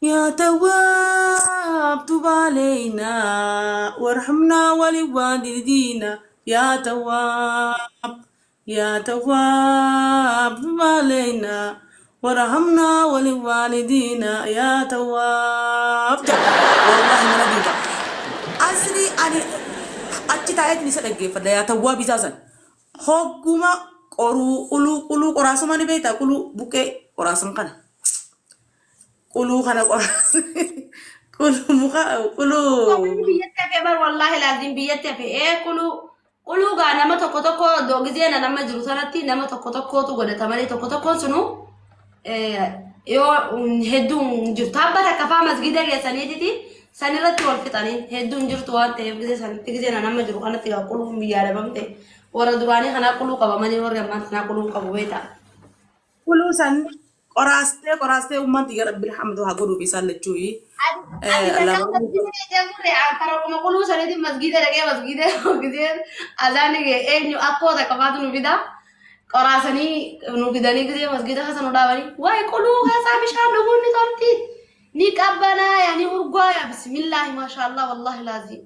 يا تواب تب علينا وارحمنا ولوالدينا يا تواب يا تواب تب علينا وارحمنا ولوالدينا يا تواب والله ما نديك أصلي أنا أتيت آيات نسأل فدا يا تواب إزازن خقوما قلو قراسو ماني بيتا قلو بوكي قراسن كنا قلو خنا قراس قلو مخا قلو Kami biyyatti hafe bar wallahi lazim biyyatti hafe quluu gaa nama tokko tokko doogizee nama jiru sanatti nama tokko tokkotu godhata malee tokko tokkoon sunu yoo hedduun jirtu habba takka faa masgida geessaniititi sanirratti wal fixanii hedduun jirtu waan ta'eef gizee sanitti gizee nama jiru kanatti gaa quluun biyyaa dhabamte warra duraanii kanaa quluu qaba malee warri ammaa kanaa quluu qabu beeta. قلو سن قراستي أمتي يا رب الحمد هقولوا بيسالتشوي Ati takka لما masgida jechuun karuma quluu sanitti masgida dhaqee masgida gizee azaani eenyu akkoo takka faatu nu fida. Qoraasanii nu fidanii gisee masgida keessa nu dhaabanii waa'ee quluu keessaa bishaan dhuguun ni tolti ni qabbanaa yaa ni urgaayaa bismillaahi maashaallah wallahi laazim.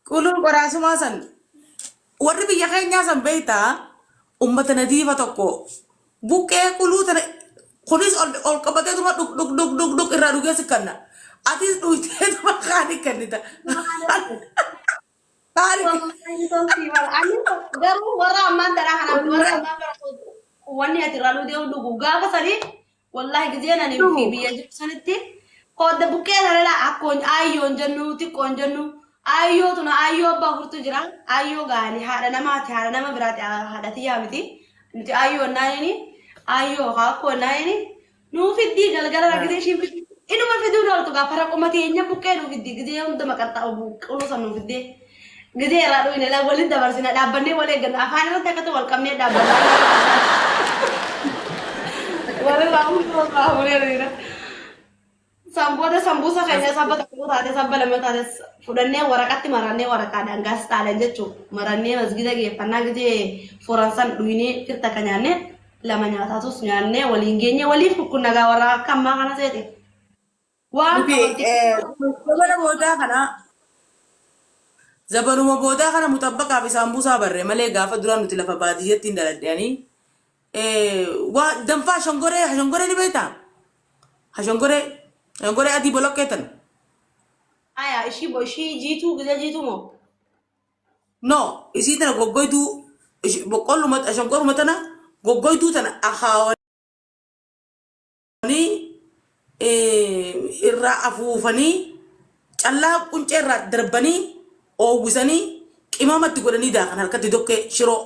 قلو قراسو ما سن وربي يا خي ناسن بيتا أمة نظيفة تكو بوكي قلو تنا خليس أول كبتة تما دك إرادوكي سكنا أتيس دويته تما خاني كنيتا خاني Wallahi tolti wal ani garuu warra ammaan taraa kana warra ammaa bara wanni ati irraa dhugee dhugu gaafa sanii wallahi gisee nani fi biyya jiru sanitti qooda buqqee sarara akkoon ayyoon jennu xiqqoon jennu ayyoo tuna ayyoo abbaa furtu jira ayyoo gaani haadha namaati haadha nama biraati haadha tiyyaa miti nuti ayyoo naayini ayyoo akkoo naayini nuu fiddii galgala gisee shiin inuma fiduu dhooltu gaafa raqumati enya buqqee nuu fiddii gisee hunda maqarxaa qulusan nuu fiddee. Gede radu ini lah boleh dabar sini dabarnya boleh ganda afan itu tak ketu welcome nya dabar boleh lah boleh ni sampo ada sambusa kayaknya sampai tak kuat ada sampai lemah ada fudannya warakati marane warakada gas talen aja cuk marane masjid lagi pernah gede foransan ini kita kanyane lamanya satu nyane walingenya wali fukun naga warakam makana saya teh wah زبنا بودا خنا زبنوا بودا خنا مطبقة في سامبوسا برا ملء قافة دران متلفة بادية تندلت يعني ودنفع شنغوري نبيتا شنغوري أدي بلوكيتن ayah isi jitu gede jitu mo no isi tana gogoy tu بقول mat شنغور متنا gogoy tu tana أخاوني irra afuufanii callaa quncee irraa darbanii oowwisanii qimamatti godhanii daakan harkatti dokkee shiroo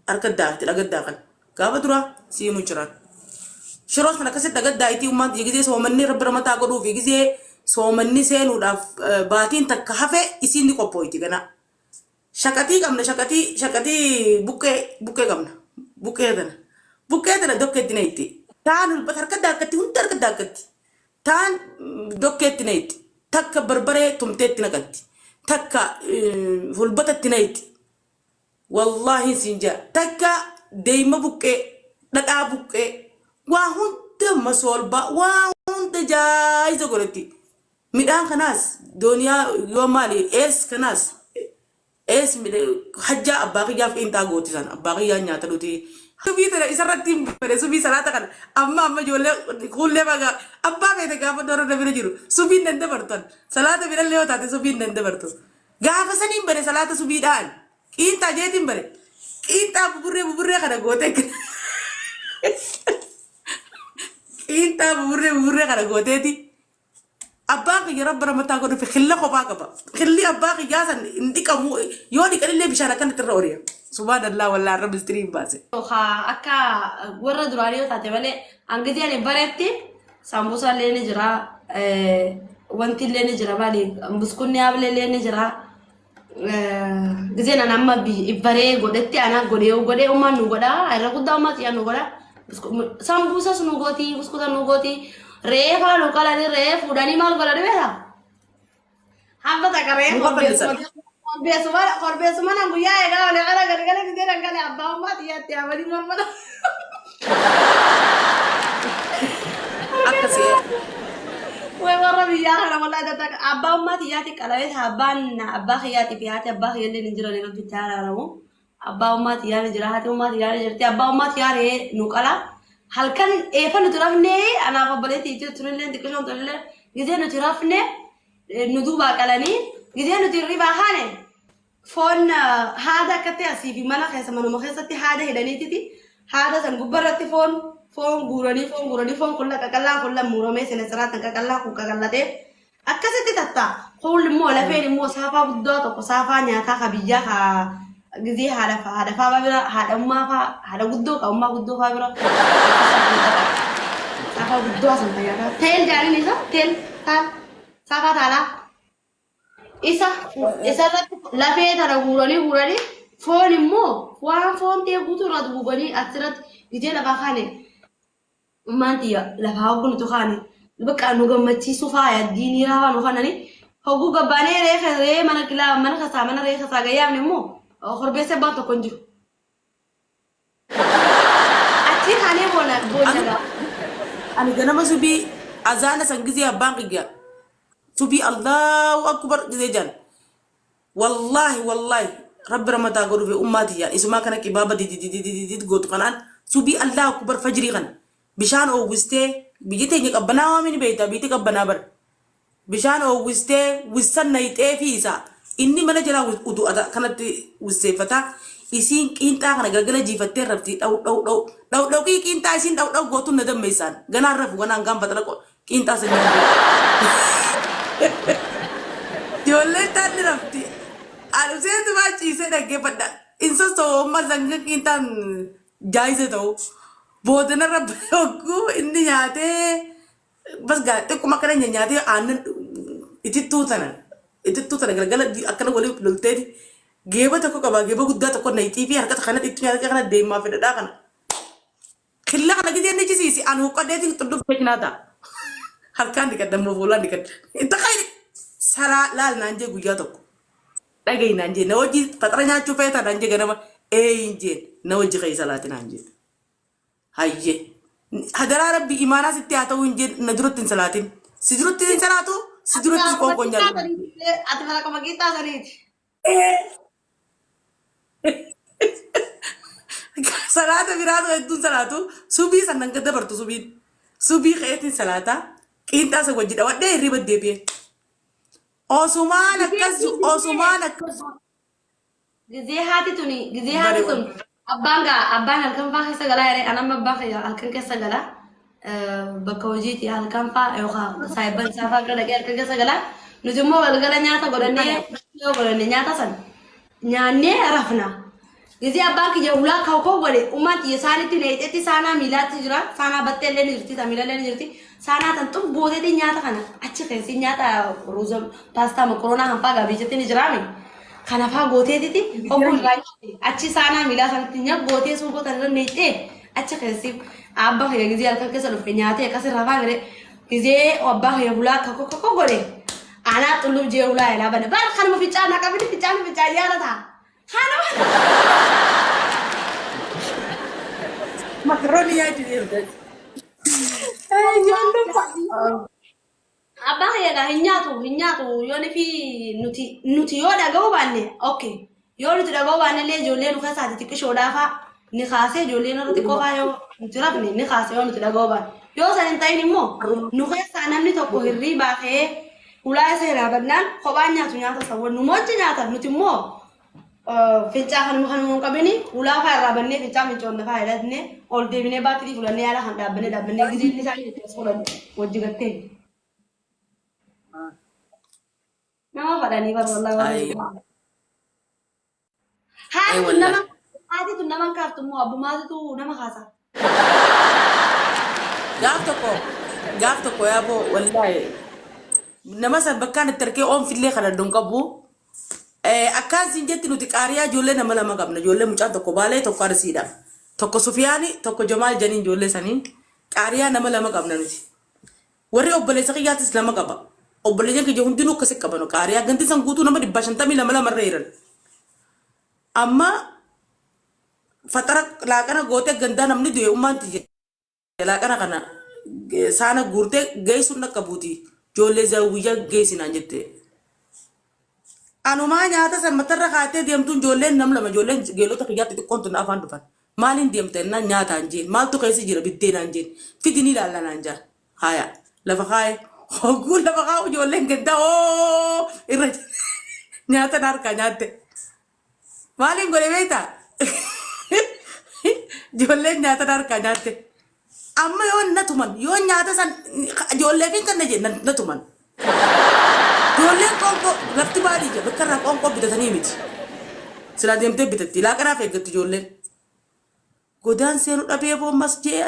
harkatti daakti dhagat daakan gaafa dura siinu jiran shiroos kan akkasitti dhagat daayitii uummanti gisee soomanni rabbi ramataa godhuu fi gisee soomanni seenuudhaaf baatiin takka hafe isiin ni qophooyti gana shaqatii qabna shaqatii buqqee qabna buqqee tana dokkeetti na itti taan ulbat harka daakatti hunda harka daakatti taan dokkeetti na itti takka barbaree tumteetti naqatti takka hulbatatti na itti wallahi sinja takka deema buqqee dhadhaa buqqee waa hunda masoolba waa hunda jaayiza godhatti midhaan kanaas dooniyaa yoo maali ees kanaas ees hajjaa abbaa kiyyaaf qiinxaa gootisan abbaa kiyyaa nyaata dhuti subii tana isarratti bare subii salaata kana amma ijoollee kullee baga abbaa feete gaafa doora na bira jiru subiin nan dabartan salaata bira illee yoo taate subiin nan dabartu gaafa saniin bare salaata subiidhaan qiinxaa jeetiin bare qiinxaa buburree kana gootee qiinxaa buburree kana gooteeti abbaa kiyya rabbi ramataa godhu fi khilla kophaa qaba khilli abbaa kiyyaa san hin dhiqamu yoo dhiqan illee bishaan akkanatti irra oriya subhanallah wallahi rabbi istiriin baase akka warra duraanii yoo taate malee hangiti ani bareetti sambuusa illee ni jira wanti illee ni jira maali buskunni hable illee ni jira giseen an amma baree godhetti ana godhee ummaan nu godha irra guddaa ummaatti yaa nu godha sambuusas nu gooti buskuta nu gooti reefa nu qalani reef fuudhanii maal godhani beeka hamba takka reef korbeessuma nan guyyaa eegaa olee gara gargara gisee dhangalee abbaa ummaatti yaatti amanii mormata akka يا أنا والله ده أبا ما تياتي كلاوي أبان أبا خياتي بياتي أبا خيال اللي نجرا لنا بتاعنا رامو أبا ما تياري جراحتي وما تياري جرتي أبا ما تياري نوكلا هل كان إيه فنترافني أنا فبليتي تيجي تقول لي تكشون تقول لي جزء نترافني ندوبا كلاني جزء نتريبا هاني فون هذا كتير في منا خيسة منو مخيسة هذا هداني تي هذا سنقبرتي فون غوراني فون كلها مورمي سنسرات كلها كلها ده أكاسة تتا كل مو لا فين مو سافا بدوت أو سافا نياتا خبيجا جزي هذا فا بابرا هذا ما فا هذا بدو أو ما بدو فابرا سافا بدو أصلا يا تيل جاني نيسا تيل تا سافا تالا isa lafee tana guuranii foon immoo waan foon ta'e guutuu irratti gubanii achirratti bitee lafaa kaane maantiya lafaa hoggunutu kaane bakka nu gammachiisu faaya diinii raafaa nu kananii hogguu gabbaanee ree mana kilaa mana kasaa gayyaamne immoo korbeessa baan tokko hin jiru. Achi kaanee boona. Ani ganama subii azaana sangizii abbaan qiyyaa. سبي الله أكبر زيجان والله رب رمضان قالوا في أمتي يعني اسمها كان كبابة دي تقول قنان سبي الله أكبر فجري غن بشان أو وستة بيجي يجيك أبنا من بيتا بيتك أبنا بر بشان أو وستة وستة نيت في إسا إني من جلا ودو أدا كانت وستة فتا إسين كينتا كنا جعل جيفتة رفتي لو كي كينتا إسين لو قطو ندم ميسان غنا رف غنا عم بتلاقو كينتا سنين Jolle tadi rafti. Alu saya tu baca saya dah kepada. Insa so mazangga kita jai se tau. Bodoh na rab aku ini nyate. Bas gak tu kumakan nyate anan itu tu sana. Gara-gara akan boleh peluk tadi. Geba tu aku kabah geba gudda tu aku naik TV harga takkan itu harga karena dema fida dah kan. Khillah kan lagi dia ni sih anu kau dia tu tu pekina ta. Harkan dikat dan bola dikat. Itu kayak salah lal nanje gujatok. Lagi nanje, nawaji patranya cupeta nanje ganama inje nawaji kayak salatin nanje. Hayye. Hadara Rabbi imana sitti atau inje nadrutin salatin. Sidrutin salatu, sidrutin kau konjal. Ati malah kamu kita sari. Salata virado itu salatu. Subi sanang kita bertu subi kayak salata. Kita sewajib awak deh ribet dia pie. Osman akas. Gizi hati tun. Abang halkan fa segala hari anak abang ya halkan ke segala. Bakawajit ya halkan fa ayuha saiban safa kada halkan segala. Nujumo galgala nyata godane nyata san. Nyane rafna. Gizi abang ki jaulah kau gole umat ye sani tine eti sana milati jura sana battelle nirti tamilale nirti. Sana tentu boleh di nyata kan, aceh kan si nyata rozom pasta makarona hampa gak bisa tini jerami, karena apa gote titi, kau lagi, aceh sana mila santinya gote suruh tanda nete, aceh kan si abang ya gizi alkan kesal penyata ya kasih rafa gede, gizi abang ya bulat kau gole, anak tulu je ulah ya laban, bar kan mau bicara, kami ni bicara ya lah ta, kan makaroni ya itu dia. Abang ya dah hinyatu, yoni fi nuti yoda gawa banne, okay, yoni tu dah gawa banne le jole nuka sahaja tikus yoda fa, ni khase jole nara tiko fa yo, nutirap ni khase yoni tu dah gawa ban, yo sanin tay ni mo, nuka sanam ni toko hirri bahe, ulai sehera banan, kawan nyata sawan, numoje nyata, nuti mo, fincahan mukan kabini, ulah fa rabanne fincah mencon fa ada ni, all day ni baat di bulan ni ala handa dabne gizi ni sani sekolah wajib kete. Nama pada ni baru Allah. Hati tu nama kartu mu abu madu tu nama khasa. Gaf toko ya bo wallahi. Nama sabkan terke om fille khana donkabu. Akan sinjeti nuti karya jolle nama lama kabna jolle mucaan toko bale toko arsida. Toko Sufiani, toko Jamal Janin jolle sanin. Karya nama lama kabna nuti. Warri obbole sakiyatis lama kaba. Obbole jan ke jahun dinu kasih kabano karya ganti sanggutu nama di basantami lama reiran. Amma fatara lakana gote ganda namni dua umat je. Lakana kana sana gurte gay sunna kabuti. ijoollee zawwiyyaa geessinaan jette. Anumaa nyaata san matarra kaatee deemtuun ijoolleen nam lama ijoolleen geelota kiyyaatti xiqqoon tun afaan dhufan. Maaliin deemta jennaan nyaataan jeen maaltu keessa jira biddeenaan jeen fidinii ilaallanaan jaan haaya lafa kaayee hogguu lafa kaa'u ijoolleen gaddaa irra nyaata harkaa nyaatte. Maaliin godhe beektaa? Ijoolleen nyaata harkaa nyaatte. Amma yoo nyaata san ijoollee fi kan na tuman. Ijoolleen qoonqoo lafti baadiyyaa bakka irraa qoonqoo bitatanii miti. Silaa deemtee bitatti laaqanaaf eeggatti ijoolleen. Godaan seenuu dhabee boommas jee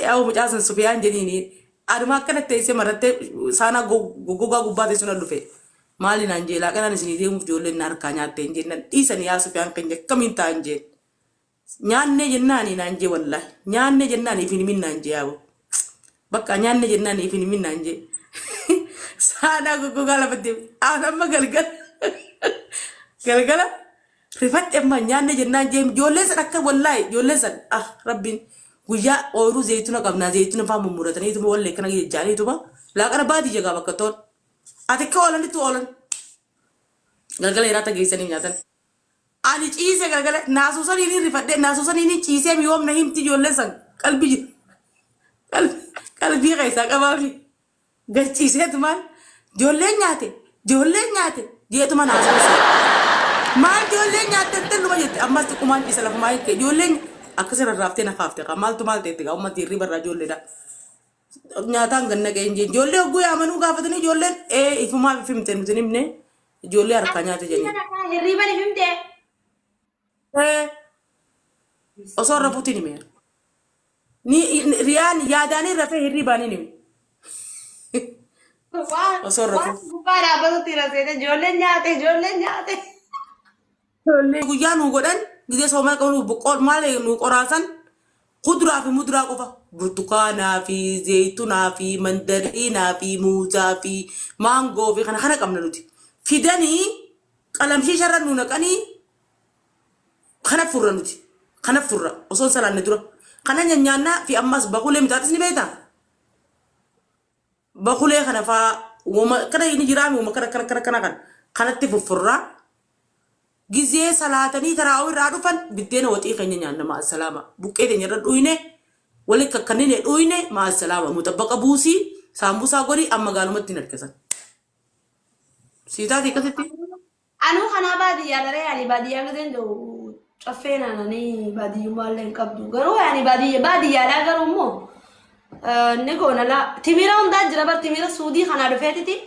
yaa'u mucaasan Sufiyaan jedhiini. Aduma akkanatti teessee marattee saanaa goggogaa gubbaa teessuun al dhufe. Maali naan jee laaqanaan isinii deemuuf ijoolleen na harkaa nyaattee hin jeennan dhiisanii yaa Sufiyaan keenya akkamiin ta'an jeen. Nyaanne jennaanii naan jee wallaahi. Nyaanne jennaanii fi himin naan jee yaa'u. Bakka nyaanne jennaanii fi himin naan jee. Saanaa goggogaa lafatti amma galgala rifadhe amma nyaanne jennaan jee ijoolleen san akka wallaahi ijoolleen san rabbiin guyyaa ooyiruu zeeyituna qabnaa zeeyituna faa mummurataniituma wallee kana jejjaaniituma laaqana baadii jagaa bakka toon ati akka oolanitti oolan galgala hiraata geessanii nyaatan. Ani ciise galgala naasuusaniin rifadhe naasuusaniin ciisee miyoomna himti ijoolleen san qalbii keessaa qabaafi galchiiseetumaan ijoolleen nyaate jeetuma naasuusee. Maal ijoolleen nyaattee luma jette ammas xiqqummaan ciisa lafumaa jettee ijoolleen akkasirra raaftee nafaafte qaba maaltu maal ta'etti qaba ummatti hirriba irraa ijoolleedha. Nyaataan ganna ga'een jeen ijoollee hogguu yaamanuu gaafatanii ijoolleen ifumaa fimte nuti himne ijoollee harkaa nyaate jennee. Hirriba ni fimte. Osoo rafuutiin himeera. Ni riyaan yaadaanii rafee hirribaan hin hime. Osoo rafuu. Gubbaa dhaabbatutti raseete ijoolleen nyaate. Guyyaa nu godhan gizee sooma qabu boqqool maal nu qoraasan kuduraa fi muduraa qofa burtukaanaa fi zeeyitunaa fi mandariinaa fi muuzaa fi maangoo fi kana qabna nuti fidanii qalamshii sharran nu naqanii kana furra nuti kana furra osoo salaanne dura kana nyaannaa fi ammas baqulee mitaatis ni beektaa baqulee kana faa kana inni jiraami kana kanatti furfurraa. Gizee salaatanii taraawii irraa dhufan biddeena waxii keenya nyaanna maasalaama buqqee keenya irra dhuyne walitti kakkanine dhuyne maasalaama mutabbaqa buusii saambusaa godhi amma gaalumatti hin harkisan. Siitaa akkasitti. Anuu kanaa baadiyyaa daree ani baadiyyaa gizeen jiru caffee naananii baadiyyummaa illee hin qabdu garuu ani baadiyyaadhaa garuu immoo ni goonala timira hundaa jira bar timira suudii kanaa dhufeetiti.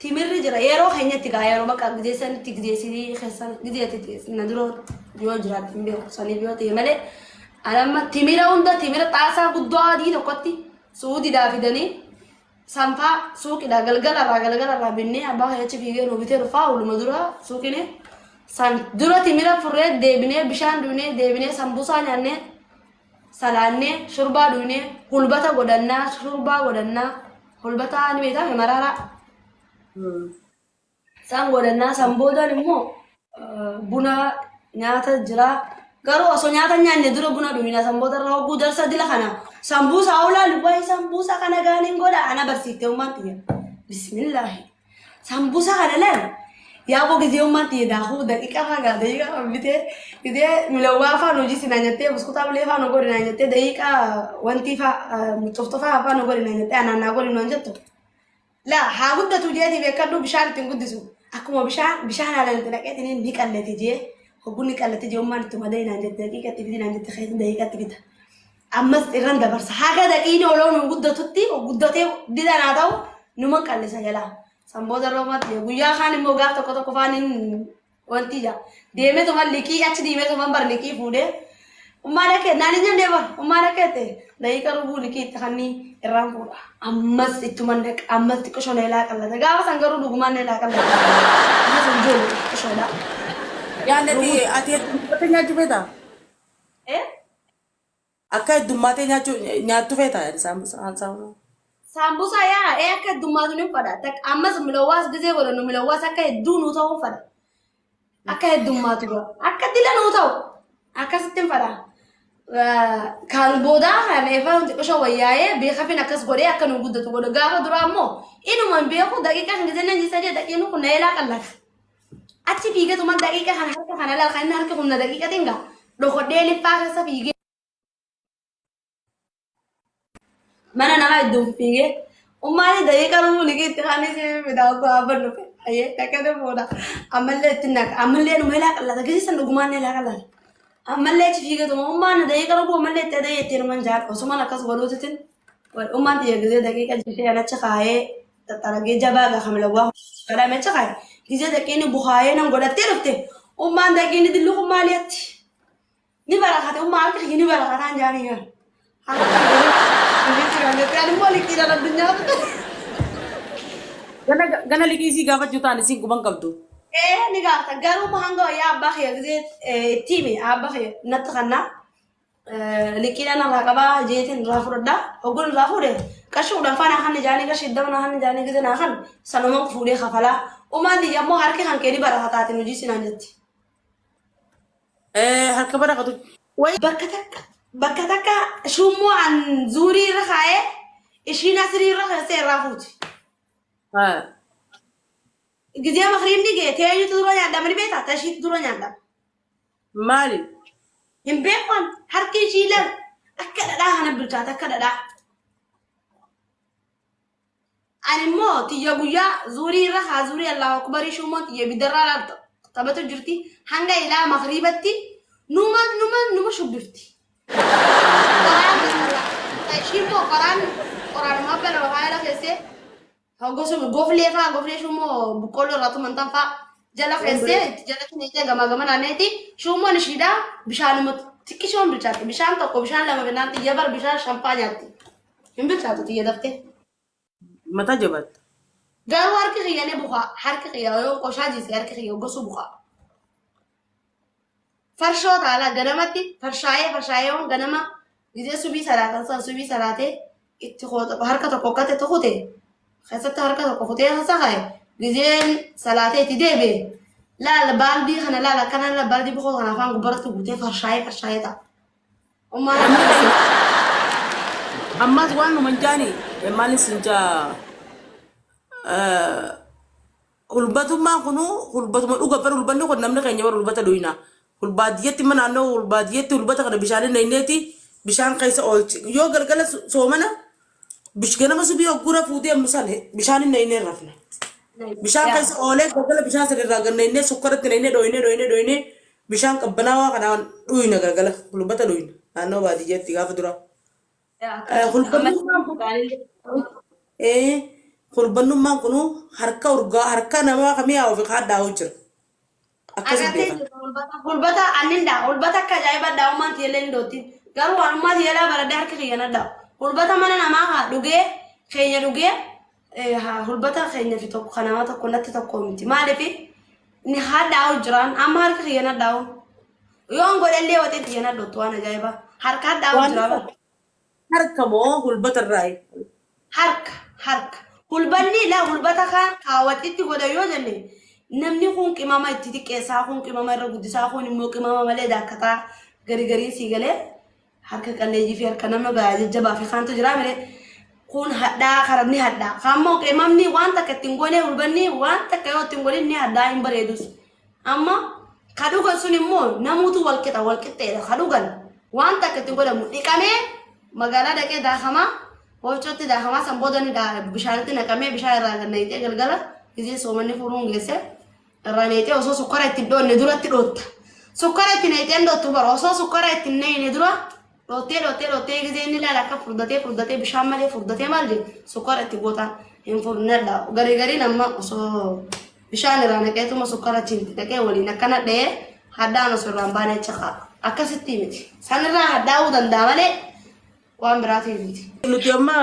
Timirri jira yeroo keenyatti gaa yeroo bakka gizeessanitti gizeessinii keessan gizeetti na dura yoo jiraatti hin beeku saniif yoo ta'e malee anamma timira hunda timira xaasaa guddoo adii tokkotti suudiidhaa fidanii sanfaa suuqidhaa galgalarraa binnee abbaa keenyachi fiigee nu bitee dhufaa uluma dura suuqine san dura timira furree deebinee bishaan dhuunee deebinee sambuusaa nyaannee salaannee shurbaa dhuunee hulbata godhannaa hulbataa ni beekame maraaraa. San godhannaa san boodaan immoo buna nyaata jira garuu osoo nyaata nyaanne dura buna dhumina san booda irraa hogguu darsa dila kana sambuusaa oolaalu waa'ee sambuusaa kana gaaniin godha ana barsiiftee ummaan xiyya bismillaahi sambuusaa kana laala yaaboo gizee ummaan xiyya daakuu daqiiqa faagaa daqiiqa bitee gizee milawwaa afaan hojii sinaa nyattee buskutaa bilee afaan godhi naa nyattee daqiiqa wanti xoftofaa afaan godhi naa nyattee anaannaa godhi naan jettu. لا هاخد توجيتي بكرلو بشان تنقدسو أكو بشان على التلاقيتين نيكال تيجي هقول نيكال تيجي وما نتمدين عند دقيقة تبدين عند تخيل دقيقة تبدا أما إيران دبرس هكذا كيني ولو نقود توتي وقود توتي ديدا نادو نمك على سجلا سامبودا رومات يا خان موجات تكو كفانين وانتيجا ديمه تمال لكي أشي ديمه تمال برلكي فوده وما لك ناني جندبا وما لك تي دقيقة ربو لكي تخني إيران فودا أمس إتمنى أمس تكشون إلى كلا تجاوب سانغرو دوغمان إلى كلا أنا سنجول كشولا يعني تي أتي تنيا جبهة إيه أكيد دماتي نيا جبهة sambusa ya أكيد دماتو نفدا تك أمس ملواس جزء ولا نملواس أكيد دون وتاو فدا أكيد دماتو أكيد دلا نوتاو أكيد ستين فدا Kan booda kan efa wanti qosha wayyaa'ee beeka fin akkas godhee akka nu guddatu godha gaafa duraa immoo inuman beeku daqiiqa kan gizee nan sadii daqiiqni kun na eelaa qallata achi fiigeetuma daqiiqa kan harka kana laal kan inni harka kun na daqiiqa tinga dhokodhee liffaa keessa fiigee mana nama iddoon fiigee ummaani daqiiqa nuu liqiitti kan isi midhaan gaafa dhufe ayyee dhaqqate booda ammallee itti naqa ammallee nu eelaa qallata gizee san dhugumaan eelaa qallata. Ammallee achi fiigatuma ummaan daqiiqa rabuu ammallee itti adayee ittiin man jaadha osuma akkas godhuutiin ummaan xiyya gizee daqiiqa jishee anacha kaayee xaxaragee jabaa gaakamilawwaa kadhame acha kaayee gizee daqiiqni buhaayee nan godhattee dhufte ummaan daqiiqni dilluqu maaliyaatti ni barakate ummaa harka ni barakataan jaanii yaa ani immoo liqiidhaan addunyaa Gana liqii gaafachuu ta'an isin quban qabdu. ni gaafata garuu mahanga ya abbaa kiyya gizee tiimi abbaa kiyya natti kannaa liqiidhaan irraa qabaa jeetiin irraa fudhadhaa hogguun irraa fuudhe qarshiidhaan faana kan ijaanii qarshii iddama kan ijaanii gizee naa kan sanuma fuudhee kafalaa umaan xiyya immoo harki kan kee ni barakataati nu jiisinaan jetti. Harka barakatu. Bakka takka shummoo an zuurii irra kaa'ee ishiin asirii irra keessee irraa fuuti. Gizee makriimni gee teeyyitu dura nyaadha mali beektaa tashiitu dura nyaadha. Maali? Hin beekan harki ishii lan akka dhadhaa kana bilchaata akka dhadhaa. Ani immoo xiyya guyyaa zuurii irra haa zuurii allaa akbarii shummoo xiyya bidarraa taphatu jirti hanga ilaa makriibatti numa shubbifti. Ishii immoo qoraanuma abbaa lama faayila keessee gosuma goflee shummoo boqqolloo irraa tumantan fa'a jala keessee jalatti neetee gamaa gama naanneeti shummoon ishiidhaa bishaanuma xiqqishoon bilchaatti bishaan tokko bishaan lama bennaan xiyya bar bishaan shanfaa nyaatti hin bilchaatu xiyya daftee. Mata jabatta. Garuu harki kiyya ne bukaa harki kiyya yoo qoshaa jiise harki kiyya gosu bukaa. Farshoo taala ganamatti farshaayee ganama gizee subii salaatan san subii salaatee itti harka tokko akkatti tuqute. Keessatti harka tokko kutee hasa ka'e gizeen salaatee itti deebi'e laala baaldii kana laala kana baaldii bukoo kana afaan gubbaratti guutee farshaayee ta'a. Ammas waan nu manjaani maalis injaa hulbatummaa kunu hulbatuma dhuga bar hulbanni kun namni keenya bar hulbata dhuyina hulbaadiyyeetti mana naannoo hulbaadiyyeetti hulbata kana bishaan nayneeti bishaan keessa oolchi yoo galgala soomana ganama subii oggura fuutee musan bishaan naynee rafna bishaan keessa oolee galgala bishaan sirraa gannaynee sukkaratti naynee dhoynee bishaan qabbanaawaa kanaan dhuyina galgala hulbata dhuyina naannoo baadiyyeetti gaafa dura. Hulbannummaan kun harka urgaa harka namaa kamii haa ofi kaaddaa jira. Hulbata annindaa hulbata akka ajaa'iba daa'ummaan tiyyalee hin dootti garuu waanummaa tiyyalaa baradee harka kiyyan addaa hulbata mana namaa haa dhugee keenya dhugee hulbata keenya fi tokko kanama tokko natti tokko miti maaliif ni haadhaa jiraan amma harka kiyyan addaa yoo godhallee watee tiyyan addootu waan ajaa'iba harka addaa jiraa. Harka moo hulbata irraa? Harka. Hulbanni laa hulbata kan kaawwatitti godha yoo jenne namni kun qimama itti xiqqeessaa kun qimama irra guddisaa kun immoo qimama malee daakkataa garii sii galee harka qalleeyyii fi harka nama jajjabaa fi kaantu jira malee kun hadhaa karabni hadhaa kaammoo qimamni waan takka ittiin godhee hulbanni waan takka yoo ittiin godhe ni hadhaa hin bareedus amma kadhugan sun immoo namuutu walqixxeedha kadhugan waan takka ittiin godhamu dhiqamee magaalaa dhaqee daakamaa hoocotti daakamaa san boodani bishaanitti naqamee bishaan irraa gannaitee galgala gizee soomanni furuun geesse irraa neetee osoo sukkara ittiin dhoonne duratti dhootta. Sukkara ittiin neeteen dhoottu bara osoo sukkara ittiin neeyne dura dhoottee gizee inni laala akka furdatee bishaan malee furdatee maal jedhe sukkara itti goota hin furnadha. Garii nama osoo bishaan irraa naqeetuma sukkara ittiin dhaqee waliin akkana dha'ee haddaan osoo irraan baanee chaqa akkasitti miti. San irraa haddaa'uu danda'a malee waan biraati miti. Nuti amma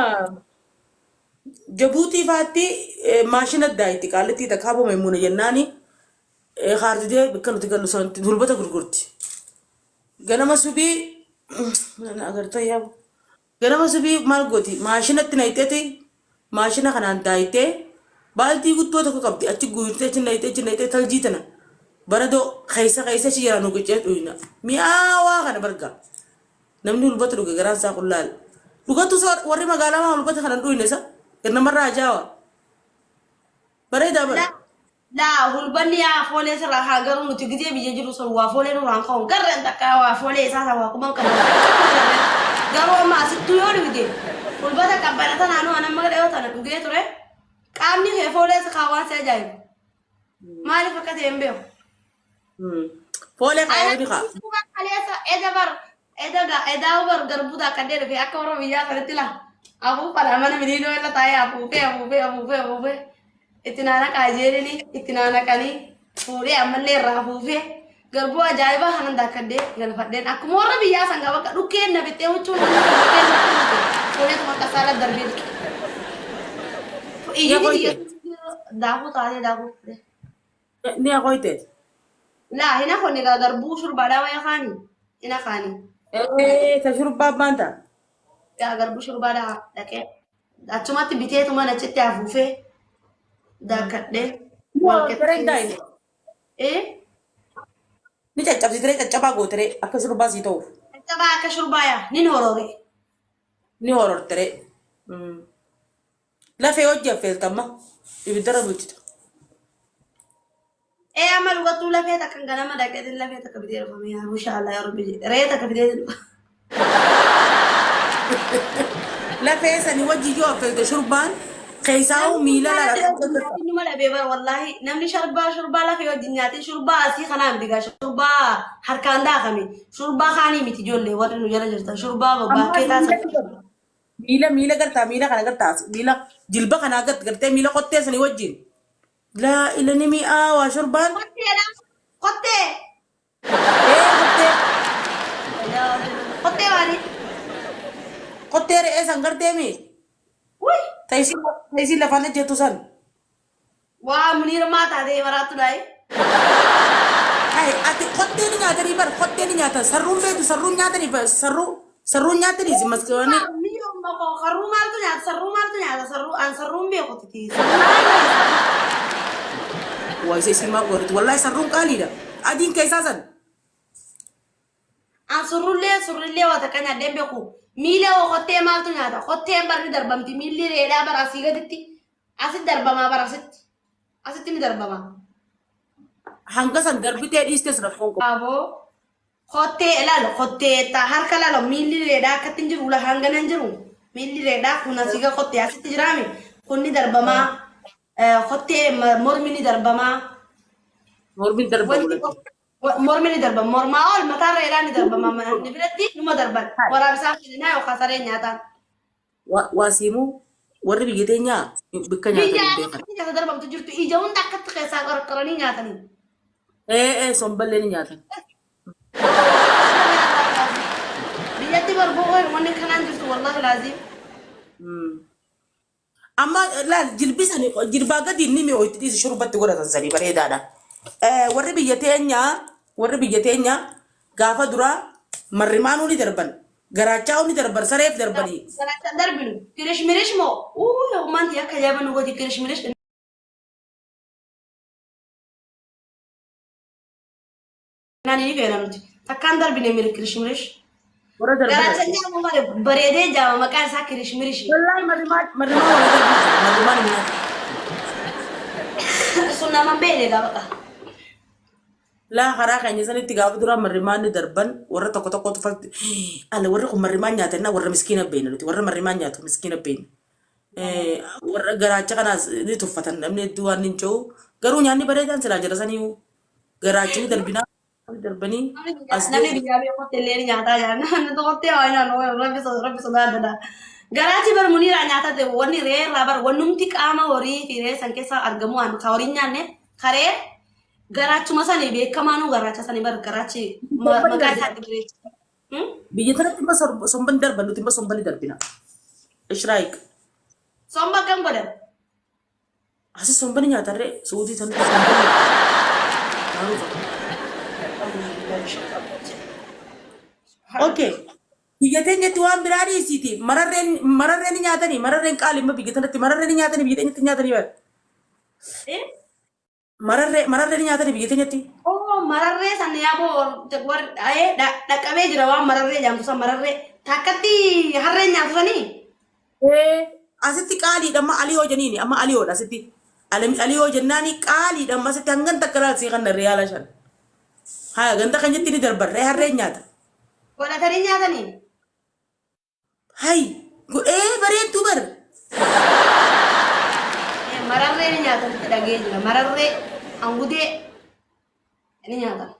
Jabuutii faatti maashina addaa itti qaalitti takka haabama himuuna jennaani haartitee bakka nuti gallu sanatti hulbata gurgurti. Ganama subii agartee yaabu. Ganama subii maal gooti maashinatti nayiteeti maashina kanaan daayitee baaltii guddoo tokko qabdi achi guurtee achi nayitee taljii tana baradoo keessa achi jiran nu qicee dhuyina mi'aawaa kana barga. namni ulbata dhuge garaan isaa qullaal dhugatu warri magaalaa maa ulbata kanan dhuyne isa namarraa ajaawa bareedaa bara لا هلبني يا فولي سر هاجرون وتجدي بيجي سر وافولي نوران كون قرن تكا وافولي ساسا وكمان كمان قالوا ما ستو يوري بدي هلبتا كبرنا تنانو أنا ما قد أيوة تنا تجي ترى كامني هي فولي سكاوان سجاي ما أعرف كده يمبيو foolee kaayoo ni kaa Alisa edabar edawar garbuda kadere fi akawro biya karetila abu para mana menino ela taya abu itinana kajere ni itinana kani pure amalle rafu fe garbu ajaiba hananda kadde gal fadden aku morra biya sanga waka duke na bete ucu pure to makasala darbi iya dahu tade dahu ni ako ite la hina koni ga garbu shurbada wa ya khani ina khani ta shurbaa maanta ya garbu shurbada dake achumatti bite to mana chette afufe da kadde tere daine eh ni caccabsitere caccabaa gootere akka shurbaa sii ta'uuf taba ka shurbaya nin horore ni horortere lafee hojii affeeltamma ibiddara bulchita eh amal watu la feta kan ganama da kadin la feta ka bidere fami ya insha Allah ya rabbi reeta ka bidere lafee sani wajji yoo affeelte shurbaan keessaa'u miila ni mala bebar wallahi namni shurba la fi wajji nyaati shurba asi khana biga shurba harkan da khami shurba khani miti jolle warri nu jala jirta shurba babba ke ta miila gartaa miila kana gartaa miila jilba kana gartee miila qottee sani wajjin laa ila ni mi'aawaa shurbaan qotte wali qottee re'ee san gartee mi uy ta'isin lafaan ejjetu san wa munir mata de waratu dai ay ati qottee ni nyaatanii bar qottee ni nyaatan sarruun beetu sarruun nyaatanii sarruun nyaatanii si maskawani miyo mako kharu maltu nyaata sarruun be qotiti waa isa isin maa gooriti wallahi sarruun qaaliidha adiin keessaa san an surrulle wata kanya dembe ku mila o khotte maltu nyaata khotte barri darbamti milli reeda bara sigaditti asit darbama bara asit ni darbama hanga san darbitee dhiistes rakkoon ko abo khotte elalo khotte ta harka lalo milli reeda katin jiru la hanganan jiru milli reeda kuna siga khotte asit jirami kunni darbama khotte mormini darbama mormin darba mormini darba morma ol matarra irani darba mama nibirati numa darban wara bisa na yo khasare nyata waasimu warri biyya teenyaa bikka nyaatan beekan iya darba tu jirtu ija unda kat khesa qarqarani nyata ni somballee ni nyaatan biyati barbo wonni kanan jirtu wallahi lazim amma laal jilbisani jirbaa gadi inni mi oyti dhiisi shurbatti godhatan sanii bareedaadha warri biyya teenyaa gaafa duraa marrimaanuu ni darban garaachaa ni darban sareef darbanii sarata darbinu kirish mo yo man ya kayaba no godi kirish nani ni veramti takkan darbine mir kirish warra darban garachanya mo mare barede jama makan sa kirish wallahi marrimaan wala darban marrimaan ni sunna man bene gaba laa karaa keenya sanitti gaafa duraa marrimaan ni darban warra tokko tufatti ala warri kun marrimaan nyaatan warra miskiina beena nuti warra marrimaan nyaatu miskiina beena warra garaacha kanaas ni tuffatan namni hedduu waan hin ce'u garuu nyaanni bareedaan silaa jira sanii garaachi ni darbinaa darbanii as namni biyyaa beeku hoteellee nyaataa jaan to hottee waa nyaannu rabbi sodaadha garaachi bar muniira nyaata ta'e wanni ree irraa bar wannumti qaama horii fi ree san keessa argamu waan ka horii nyaanne karee garachuma sani beekamaanu garacha sani bar garachi maqaa isaatti bireechi biyya tanatti imma somban darban nuti imma sombani darbina ishraayik somba kan godhan asi sombani nyaatarree suutii tanatti sombani okay biyya teenyatti waan biraa dhiisiiti mararreen nyaatanii mararreen qaalimma biyya tanatti mararreen nyaatanii biyya teenyatti nyaatanii bar mararree ni nyaatani biyya teenyatti. Oh, mararree san yaaboo war dhaqqabee jira waan mararree jaamtu san mararree takkatti harreen nyaatu sanii. Asitti qaaliidha amma alii hoo jeniini amma alii hoodha asitti. Alii hoo jennaani qaaliidha amma asitti hangan takka laalsii kan darree yaala shan. Haa ganta kan jetti ni darbarree harreen nyaata. Godhatanii nyaatanii. Hai bareedduu bar. Mararree ni nyaatan itti dhagee jira mararree hangudee ni nyaatan.